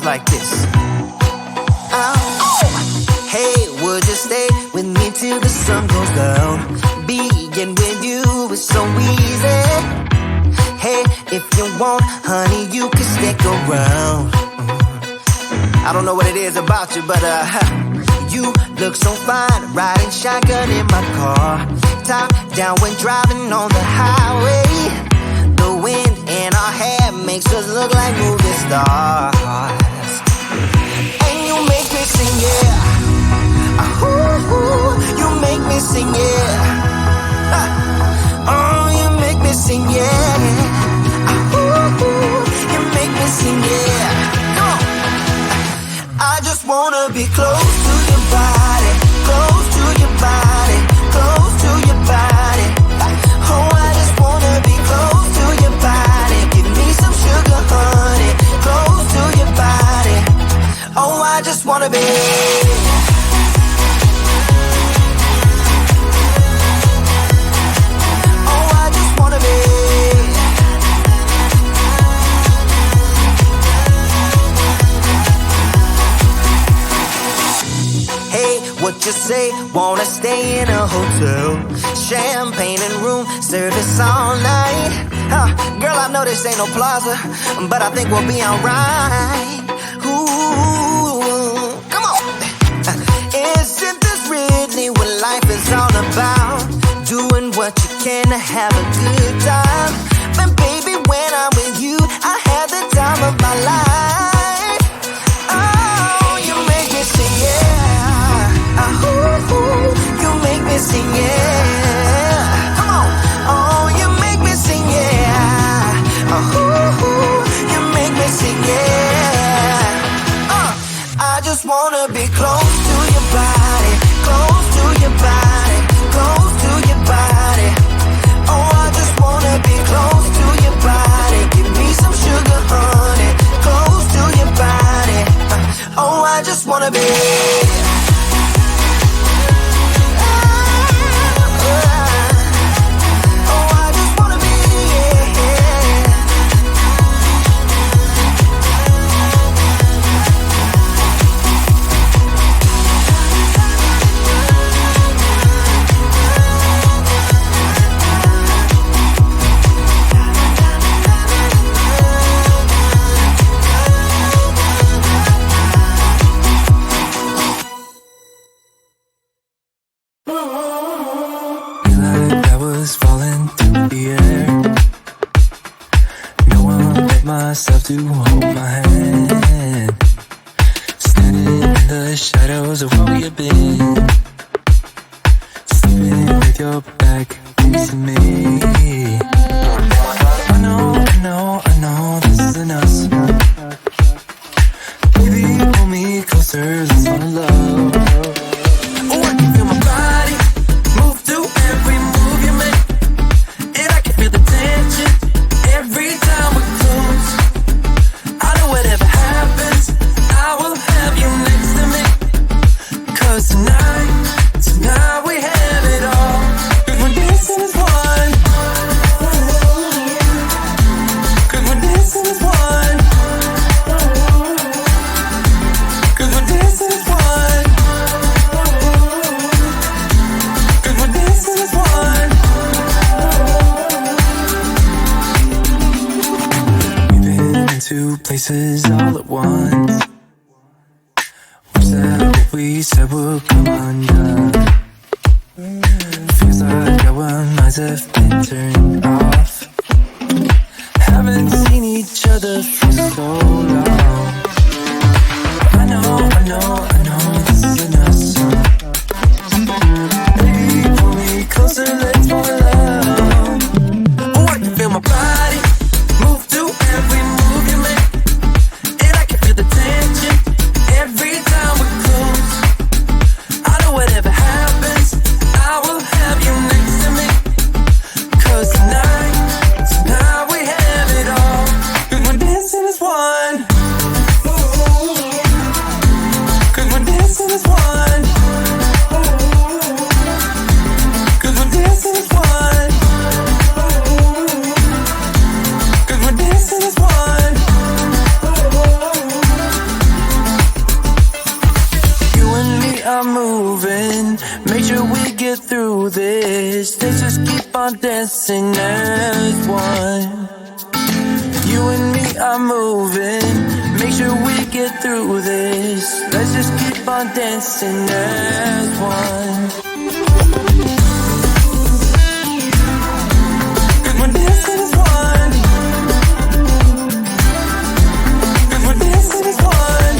like this. Hey, would you stay with me till the sun goes down? Being with you is so easy. Hey, if you want, honey, you can stick around. I don't know what it is about you, but you look so fine, riding shotgun in my car. Top down when driving on the highway. The wind in our hair makes us look like movie stars. And you make me sing, yeah. Ooh, you make me sing, yeah. Oh, you make me sing, yeah. Ooh, you make me sing, yeah. Come on. I just wanna be close to your body, close to your body, close to your body. Oh, I just wanna be close to your body. Give me some sugar, honey, close to your body. Oh, I just wanna be. What you say, wanna stay in a hotel, champagne and room service all night. Girl, I know this ain't no plaza, but I think we'll be alright. Ooh, come on. Isn't this really what life is all about? Doing what you can to have a good time. But baby, when I'm with you, I have the time of my life. Oh, you make me sing, yeah. Ooh, you make me sing, yeah. Come on. Oh, you make me sing, yeah. Ooh, you make me sing, yeah. I just wanna be close to your body, close to your body, close to your body. Oh, I just wanna be close to your body. Give me some sugar, honey, close to your body. Oh, I just wanna be. Myself to hold my hand, standing in the shadows of where we've been, sleeping with your back facing me. I know this isn't us. Baby, pull me closer, let's fall in love. Oh, I can feel my body move to every move you make, and I can feel the tension every time we close. Whatever happens, I will have you next to me. 'Cause tonight we have it all. 'Cause we're dancing as one. 'Cause we're dancing as one. 'Cause we're dancing as one. 'Cause we're dancing as one. We've been into places all at once. Was that what we said would come undone? Feels like our minds have been turned off. Haven't seen each other for so long. I know this isn't us. Baby, pull me closer, let's fall in love. Oh, I can feel my body move to every move you make, and I can feel the tension every time we close. I know whatever happens, I will have you next to me. 'Cause tonight on dancing as one. You and me are moving, make sure we get through this. Let's just keep on dancing as one. 'Cause we're dancing as one. 'Cause we're dancing as one.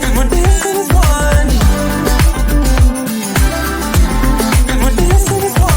'Cause we're dancing as one. 'Cause we're dancing as one.